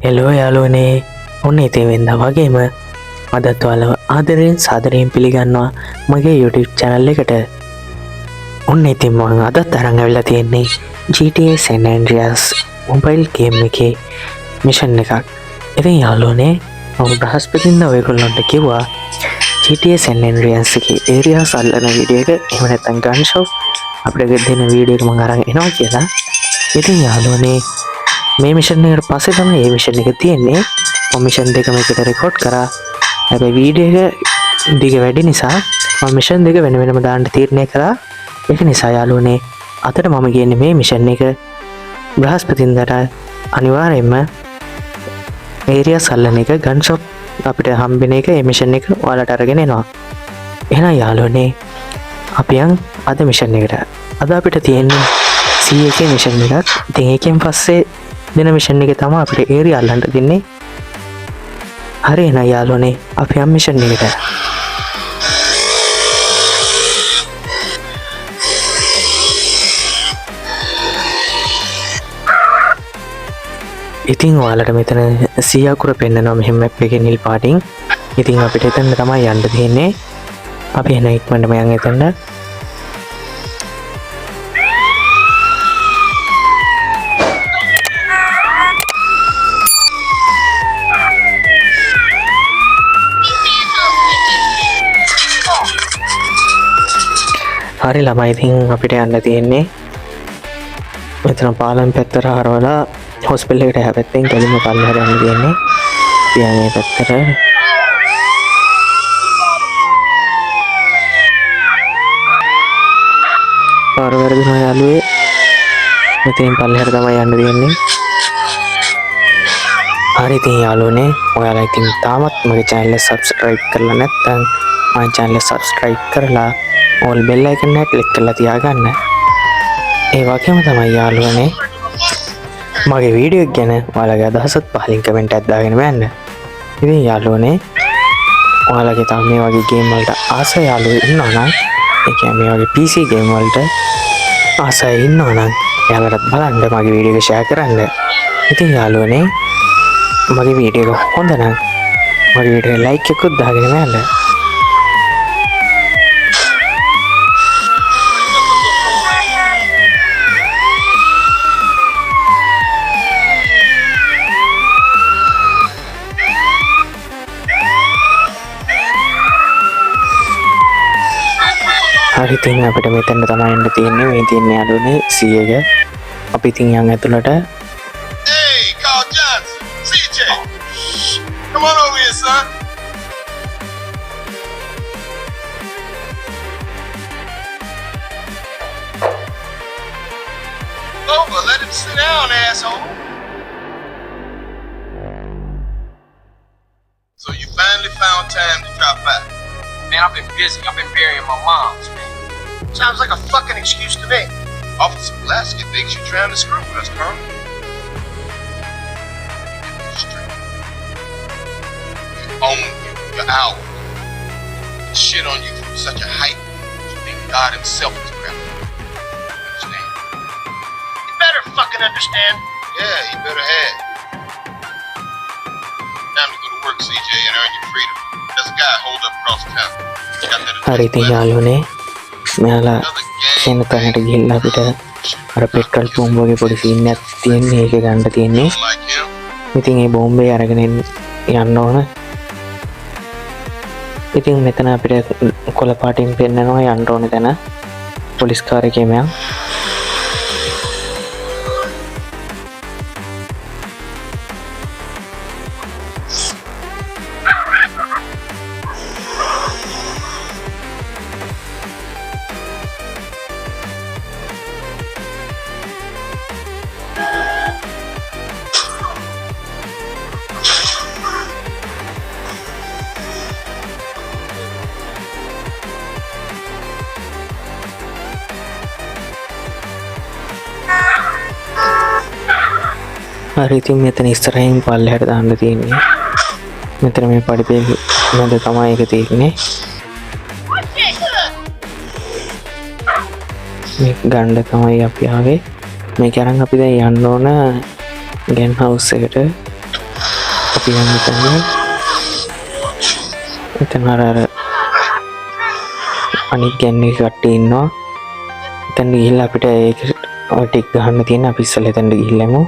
එලෝ යාලුවනේ ඔන්න ඉතින් වෙන්ද වගේම අදත් ඔයාලව ආදරයෙන් සාදරයෙන් පිළිගන්නවා මගේ YouTube channel එකට. ඔන්න ඉතින් මම අදත් අරන් ඇවිල්ලා තියෙන්නේ GTA San Andreas mobile game එකේ mission එකක්. ඉතින් යාලුවනේ මම බ්‍රහස්පතින්දා ඔයගොල්ලන්ට කිව්වා GTA San Andreas එකේ areas අල්ලන වීඩියෝ එක එහෙම නැත්නම් gun shop අපිට දෙන වීඩියෝ එක මම අරන් එනවා කියලා. ඉතින් යාලුවනේ මේ මිෂන් එකට පස්සේ තමයි මේ මිෂන් එක තියෙන්නේ. මම මිෂන් දෙකම එකට රෙකෝඩ් කරා. හැබැයි වීඩියෝ එක දිග වැඩි නිසා මම මිෂන් දෙක වෙන වෙනම දාන්න තීරණය කරා. ඒක නිසා යාළුවනේ අතට මම කියන්නේ මේ මිෂන් එක බ්‍රහස්පතින්දාට අනිවාර්යයෙන්ම ඒරියා සල්ලන එක ගන් ෂොප් අපිට හම්බෙන එක මේ මිෂන් එක ඔයාලට අරගෙන එනවා. එහෙනම් යාළුවනේ අපි යන් අද මිෂන් එකට. අද අපිට තියෙන්නේ CA මිෂන් එකක්. ඉතින් ඒකෙන් පස්සේ දෙන මිෂන් එක තමයි අපිට ඒරියා අල්ලන්න දෙන්නේ. හරි එහෙනම් යාළුවනේ අපි යම් මිෂන් එකට. ඉතින් ඔයාලට මෙතන 100 අකුර පෙන්නනවා මෙහෙම මැප් එකේ නිල් පාටින්. ඉතින් අපිට එතන තමයි යන්න දෙන්නේ. අපි එන ඉක්මනටම යන් එතන. හරි ළමයි ඉතින් අපිට යන්න තියෙන්නේ මෙතන පාලම් පැත්තට හරවලා හොස්පිටල් එකට හැපැත්තෙන් කෙලින්ම පල්ලෙහාට යන්න තියෙන්නේ. ඉතින් මේ පැත්තට පාර වැරදුනා යාළුවේ. මෙතෙන් පල්ලෙහාට තමයි යන්න තියෙන්නේ. හරි ඉතින් යාළුවනේ ඔයාලා ඉතින් තාමත් මගේ channel එක subscribe කරලා නැත්නම් මගේ channel එක subscribe කරලා all bell icon එක click කරලා තියාගන්න. ඒ වගේම තමයි යාළුවනේ මගේ වීඩියෝ එක ගැන ඔයාලගේ අදහසත් පහලින් කමෙන්ට් එකක් දාගෙන යන්න. ඉතින් යාළුවනේ ඔයාලගේ තව මේ වගේ ගේම් වලට ආස යාළුවෝ ඉන්නවා නම් ඒ කියන්නේ මේ වගේ PC ගේම් වලට ආසයි ඉන්නවා නම් එයාලට බලන්න මගේ වීඩියෝ එක share කරන්න. ඉතින් යාළුවනේ මගේ වීඩියෝ එක හොඳ නම් මගේ වීඩියෝ එක like එකකුත් දාගෙන යන්න. හරි ඉතින් අපිට මෙතන තමයි යන්න තියෙන්නේ. මේ තියෙන්නේ යාළුවනේ C එක. අපි ඉතින් යන් ඇතුළට. Hey, Carl Johnson, CJ. Come on over here, son. Over, let him sit down, asshole. So you finally found time to drop by. Man, I've been busy. I've been burying my moms, man. Sounds like a fucking excuse to me. Officer Pulaski thinks you're trying to screw with us, Colonel. Get this straight. You own you. You're ours. Shit on you from such a height. You think God himself is crafty. Understand? You better fucking understand. Yeah, you better have. Time to go to work, CJ, and earn your freedom. There's a guy holed up across town. You got that හරි ඉතින් යාළුවනේ මෙයාලා කියන තැනට ගිහිල්ලා අපිට අර petrol බෝම්බ වගේ පොඩි සීන් එකක් තියෙන්නේ. ඒක ගන්න තියෙන්නේ. like him? ඉතින් මේ බෝම්බේ අරගෙන යන්න ඕන. ඉතින් මෙතන අපිට කොළ පාටින් පෙන්නනවා යන්න ඕන තැන. පොලිස් කාර් එකේ මෙයා. හරි ඉතින් මෙතන ඉස්සරහින් පල්ලෙහාට දාන්න තියෙන්නේ. මෙතන මේ පඩිපෙළ මැද තමයි ඒක තියෙන්නේ. මේ ගන්න තමයි අපි ආවේ. මේක අරන් අපි දැන් යන්න ඕන ගෙන් හවුස් එකට. අපි යන්න එතන අර අනිත් ගැන්නේ කට්ටිය ඉන්නවා. එතන ගිහිල්ලා අපිට ඒක ඔය ටික ගහන්න තියෙන අපි ඉස්සෙල්ලා එතනට ගිහිල්ලාමු.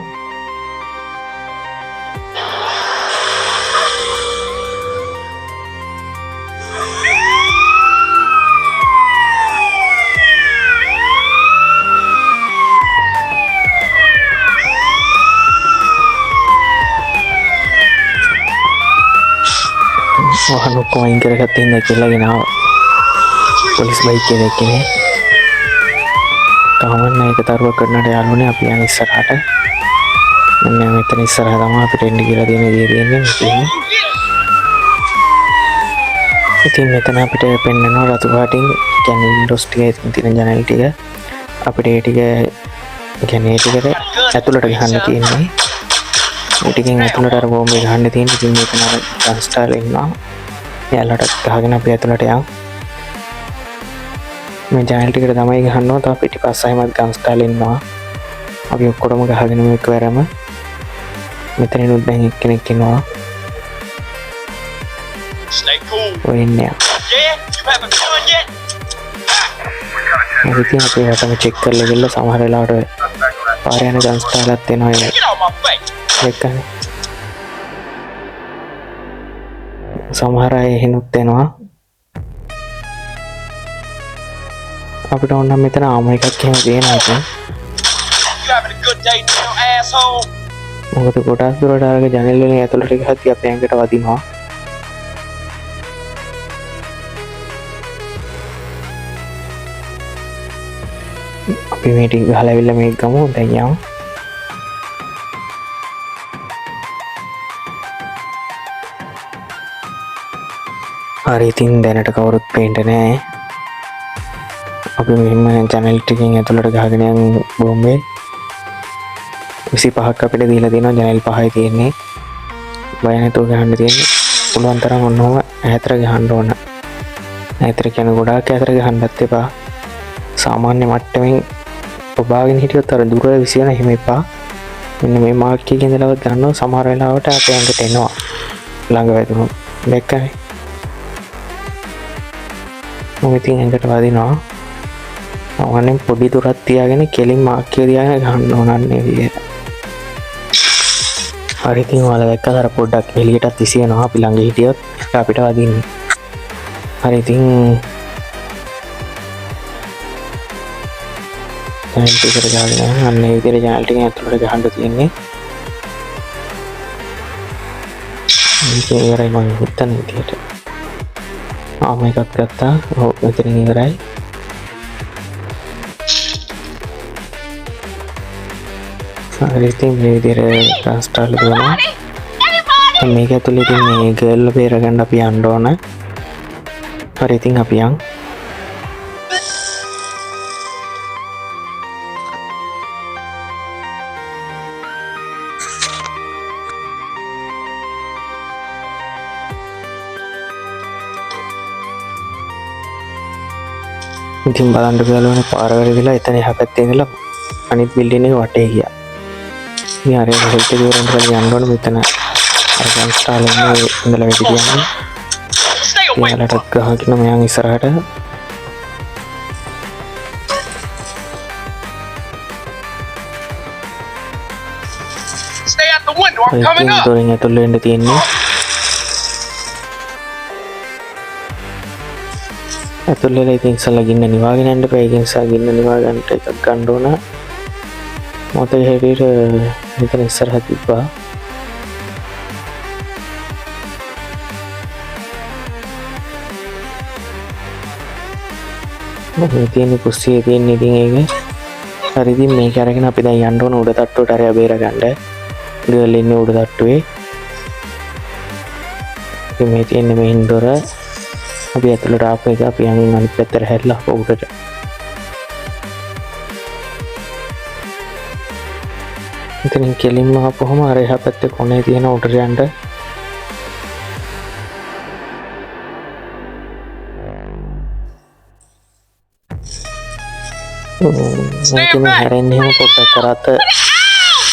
वाहन को वहीं कर करते हैं अकेला गिना पुलिस बाइक के देखे ने कामन नहीं कतार वो करना डालो ने आप यहाँ इस सरहाट मैंने इतनी सरहाट में आप ट्रेंड गिरा देने दिए नहीं इतनी में तना आप टे पेन ना रातु घाटिंग क्या नहीं दोस्त के इतने जाने ठीक है आप टे ठीक है क्या नहीं ठीक है ऐतुल लड़के खाने की नहीं ටිකෙන් ඇතුළට අර බෝම්බේ ගහන්න තියෙන ඉතින් මේක නර ගන්ස්ටාල් ඉන්නවා. එයාලට ගහගෙන අපි ඇතුළට යමු. මේ ජනල් ටිකට තමයි ගහනවා. තව පිටිපස්සෙමත් ගන්ස්ටාල් ඉන්නවා. අපි ඔක්කොම ගහගෙන මේකවරම මෙතනිනුත් දැන් එක්කෙනෙක් ඉන්නවා. Stay cool. ඔය ඉන්නේ. Yeah, you haven't done yet. ඉතින් අපි වටම චෙක් කරලා ගිහලා සමහර වෙලාවට පාරේ යන ගන්ස්ටාල්ත් එනවා. Get out my face. දෙකනේ සමහර අය එහෙනුත් එනවා. අපිට ඕන නම් මෙතන ආම එකක් එහෙම දෙනවා ඉතින්. You having a good day now, asshole? මොකද කොටස් දුරට අරගෙන ජනෙල් වලින් ඇතුළට ගියත් අපේ ඇඟට වදිනවා. අපි මේ ටික ගහලා ඇවිල්ලා මේක ගමු. දැන් යමු. හරි ඉතින් දැනට කවුරුත් පේන්න නැහැ. අපි මෙහෙම channel ටිකෙන් ඇතුළට ගහගෙන යන බෝම්බේ 25ක් අපිට දීලා තියෙනවා. channel 5යි තියෙන්නේ. බය නැතුව ගහන්න තියෙන්නේ. පුළුවන් තරම් ඔන්නෝම ඈතට ගහන්න ඕන. ඈතට කියන ගොඩාක් ඈතට ගහන්නත් එපා. සාමාන්‍ය මට්ටමින් ඔබාගෙන හිටියොත් අර දුර විසියන එහෙම එපා. මෙන්න මේ මාක් එකේ ඉඳලාවත් ගන්නවා. සමහර වෙලාවට අපේ ඇඟට එනවා. ළඟ වැදුනොත්. දැක්කනේ. මම ඉතින් ඇඟට වදිනවා. අවන්නේ පොඩි දුරක් තියාගෙන කෙලින් මාක් එක තියාගෙන ගහන්න ඕනන්නේ විදියට. හරි ඉතින් ඔයාලා දැක්කද අර පොඩ්ඩක් එළියටත් විසියනවා. අපි ළඟ හිටියොත් අපිට වදින්නේ. හරි ඉතින් channel ටිකට ගහගෙන අන්න ඒ විදිහට channel ටිකෙන් ඇතුළට ගහන්න තියෙන්නේ. මේක ඉවරයි මම හිතන විදිහට. ආම එකක් ගත්තා. ඔව් මෙතනින් ඉවරයි. හරි ඉතින් මේ විදිහට ට්‍රාන්ස්ටාල් කරනවා. මේක ඇතුළේ ඉතින් මේ ගර්ල් බේරගන්න අපි යන්න ඕන. හරි ඉතින් අපි යන්. ඉතින් බලන්න ගලවන පාර වැරදිලා එතන එහා පැත්තේ ඉඳලා අනිත් බිල්ඩින් එක වටේ ගියා. ඉතින් අර හෙල්ට් එක වරන්ට යන්න ඕන මෙතන අර ගන්ස්ටාල් එකේ ඉඳලා වෙටි කියන්නේ. ඊළඟට ගහගෙන මයන් ඉස්සරහට Stay out the window. I'm coming up. දොරෙන් ඇතුල් වෙන්න තියෙන්නේ. ඇතුල් වෙලා ඉතින් ඉස්සලා ගින්න නිවාගෙන යන්න බෑ. ඒ නිසා ගින්න නිවා ගන්නට එකක් ගන්න ඕන. මොකද හැටියට මෙතන ඉස්සරහ තිබ්බා. මේ තියෙන කුස්සියේ තියෙන ඉතින් ඒක. හරි ඉතින් මේක අරගෙන අපි දැන් යන්න ඕන උඩ තට්ටුවට අරය බේර ගන්න. ගර්ල් ඉන්නේ උඩ තට්ටුවේ. ඉතින් මේ තියෙන මෙහින් දොර අපි ඇතුළට ආපු එක අපි යන් අනිත් පැත්තට හැරිලා උඩට. ඉතින් කෙලින්ම ආපුවම අර එහා පැත්තේ කොනේ තියෙන උඩට යන්න. මේක හැරෙන්නේ එහෙම පොඩ්ඩක් කරත්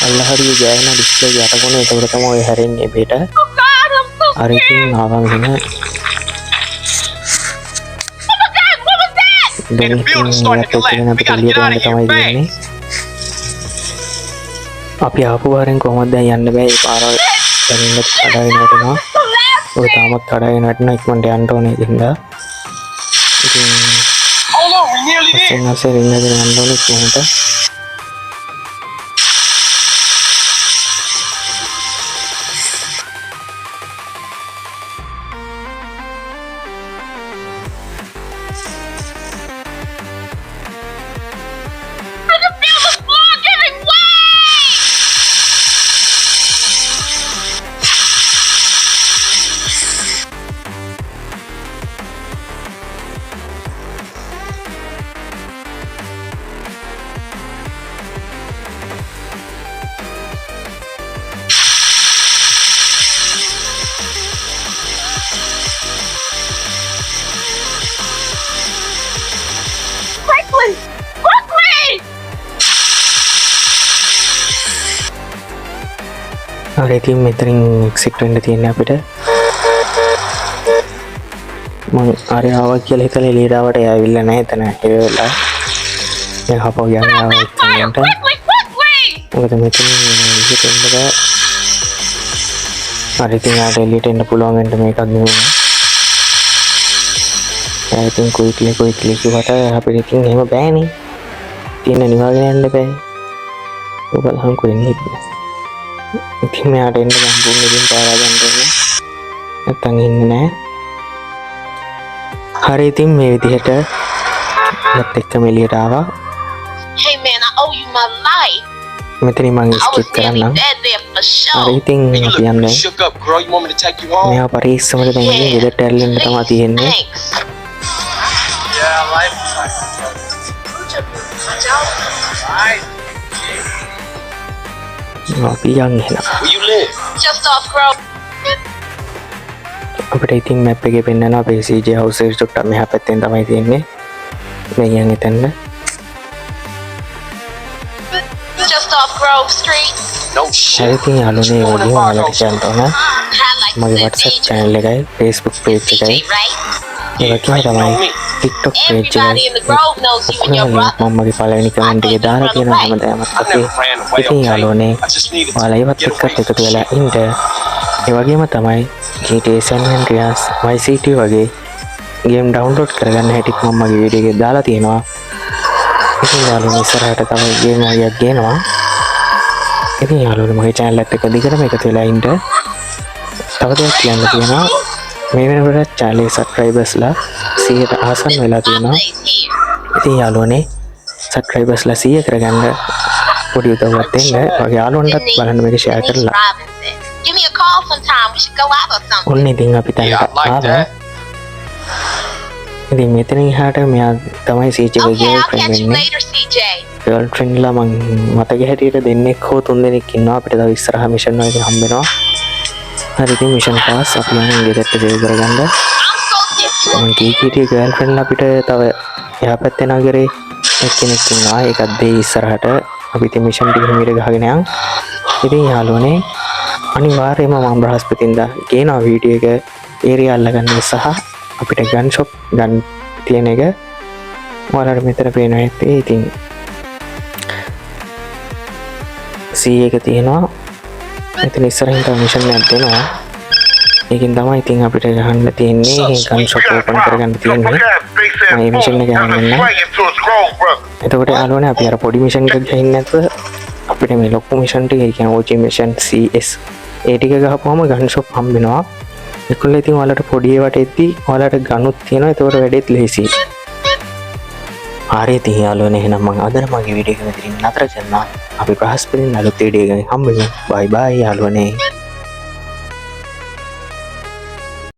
අල්ලහරිය ගෑන ඩිස්ප්ලේ යට කොන එතකොට තමයි ඔය හැරෙන්නේ බේට. Oh God, I'm so අර ඉතින් ආවා මෙහෙම Oh my God, what was that? දැන් the building's starting to ඉතින් collapse. We අපිට gotta get out එළියට of යන්න here තමයි fast. දෙන්නේ. අපි ආපු පාරෙන් කොහොමද දැන් යන්න බෑ. ඒ පාරවල් දැන් කඩාගෙන වැටෙනවා. ඔය තාමත් කඩාගෙන වැටෙනවා. ඉක්මනට යන්න ඕනේ ඉතින්දා. ඉතින් Hold on, we nearly there. පස්සෙන් ආසේ රින්ගගෙන යන්න ඕනේ ඉක්මනට. I can feel the floor giving way! Quickly! Quickly! හරි ඉතින් මෙතනින් එක්සිට් වෙන්න තියෙන්නේ අපිට. මං ආරේ ආවා කියලා හිතලා එළියට ආවට එයා ඇවිල්ලා නැහැ එතන. ඒ වෙලාව. දැන් හපව යන්න ආවා Fire! ඉක්මනට. Quickly! Quickly! මොකද මෙතන එළියට එන්න බෑ. හරි ඉතින් ආට එළියට එන්න පුළුවන් වෙන්න මේකක් නෙවෙයි. එයා ඉතින් කුයික්ලි කිව්වට අපිට ඉතින් එහෙම බෑනේ. තියෙන නිවාගෙන යන්න බෑ. ඔය බලහන්කෝ එන්නේ. ඉතින් මෙයාට එන්න සම්පූර්ණයෙන් පාරා ගන්න ඕනේ. නැත්තම් ඉන්නේ නැහැ. හරි ඉතින් මේ විදිහට මත් එක්කම එළියට ආවා. Hey man, I owe you my life. මෙතනින් මම I was ස්කිප් nearly කරන්නම්. dead there for හරි sure. ඉතින් You අපි look යන්නේ. shook up, girl. You want me to take you home? මෙයා පරීක්ෂමට දැන් ඉන්නේ ගෙදරට ඇල්ලෙන්න තමයි තියෙන්නේ. Thanks. Yeah, life is like අපි යන් එහෙනම්. Where you live? Just off Grove. අපිට ඉතින් මැප් එකේ පෙන්නනවා අපේ CJ house එක චුට්ටක් මෙහා පැත්තෙන් තමයි තියෙන්නේ. මේ යන් එතන. Just off Grove Street. No හරි shit. ඉතින් යාළුවනේ වගේ ඔයාලට කියන්න ඕන. I like මගේ the WhatsApp DJ, channel එකයි Facebook page එකයි right? ඒ වගේම තමයි TikTok page Everybody in එකයි. the Grove knows you and your brother. මම මගේ පළවෙනි කමෙන්ට් එකේ දාලා තියෙනවා හැමදාමත් I අපේ. never ran away, ඉතින් okay? යාළුවනේ I just needed ඔයාලා to ඒවත් get එක්කත් away. එකතු වෙලා ඉන්න. ඒ වගේම තමයි GTA San Andreas Vice City වගේ ගේම් ඩවුන්ලෝඩ් කරගන්න හැටිත් මම මගේ වීඩියෝ එකේ දාලා තියෙනවා. ඉතින් යාළුවනේ ඉස්සරහට තමයි ගේම් වගේක් ගේනවා. ඉතින් යාළුවනේ මගේ channel එකත් එක්ක දිගටම එකතු වෙලා ඉන්න. තව දෙයක් කියන්න තියෙනවා. මේ වෙනකොට channel එකේ subscribersලා 100ට ආසන්න වෙලා තියෙනවා. Updates here. ඉතින් යාළුවනේ subscribersලා 100 කරගන්න පොඩි උදව්වක් දෙන්න. වගේ යාළුවන්ටත් බලන්න මේක share Denise කරලා. Robinson. Give me a call sometime. We should go out or something. ඔන්න ඉතින් අපි Yeah, I තැනට like ආවා. that. ඉතින් මෙතන එහාට මෙයා තමයි CJ ගේ Okay, I'll girlfriend catch you වෙන්නේ. later, CJ. girlfriendලා මං මතක හැටියට දෙන්නෙක් හෝ තුන් දෙනෙක් ඉන්නවා. අපිට තව ඉස්සරහා mission වලදී හම්බ වෙනවා. හරි ඉතින් mission pass අපි යන්නේ ගෙදරට save කරගන්න. I'm so different. මං කීකීටි girlfriend අපිට තව එහා පැත්තේ නගරේ එක්කෙනෙක් ඉන්නවා. ඒකත් දෙයි ඉස්සරහට අපි ඉතින් mission ටික හිමීට ගහගෙන යන්. ඉතින් යාළුවනේ අනිවාර්යයෙන්ම මම බ්‍රහස්පතින්දා ගේනවා වීඩියෝ එක ඒරියා අල්ලගන්න සහ අපිට ගන් ෂොප් ගන් තියෙන එක ඔයාලට මෙතන පේනවා ඇත්තේ. ඉතින් C එක තියෙනවා. එතන ඉස්සරහින් තව මිෂන් එකක් දෙනවා. ඒකෙන් තමයි ඉතින් අපිට ගහන්න තියෙන්නේ ගන් ෂොප් ඕපන් කරගන්න තියෙන්නේ. මම මේ මිෂන් එක ගහන්න එන්න. එතකොට යාළුවනේ අපි අර පොඩි මිෂන් එකක් ගහින්න නැතුව අපිට මේ ලොකු මිෂන් ටික ඒ කියන්නේ OG මිෂන් CS ඒ ටික ගහපුවම ගන් ෂොප් හම්බ වෙනවා. ඒකල ඉතින් ඔයාලට පොඩි ඒවට එද්දි ඔයාලට ගනුත් තියෙනවා. ඒතකොට වැඩේත් ලේසියි. හරි ඉතින් යාළුවනේ එහෙනම් මම අද මගේ වීඩියෝ එක මෙතනින් නතර කරනවා. අපි බ්‍රහස්පතින් අලුත් වීඩියෝ එකකින් හම්බ වෙමු. බයි බයි යාළුවනේ.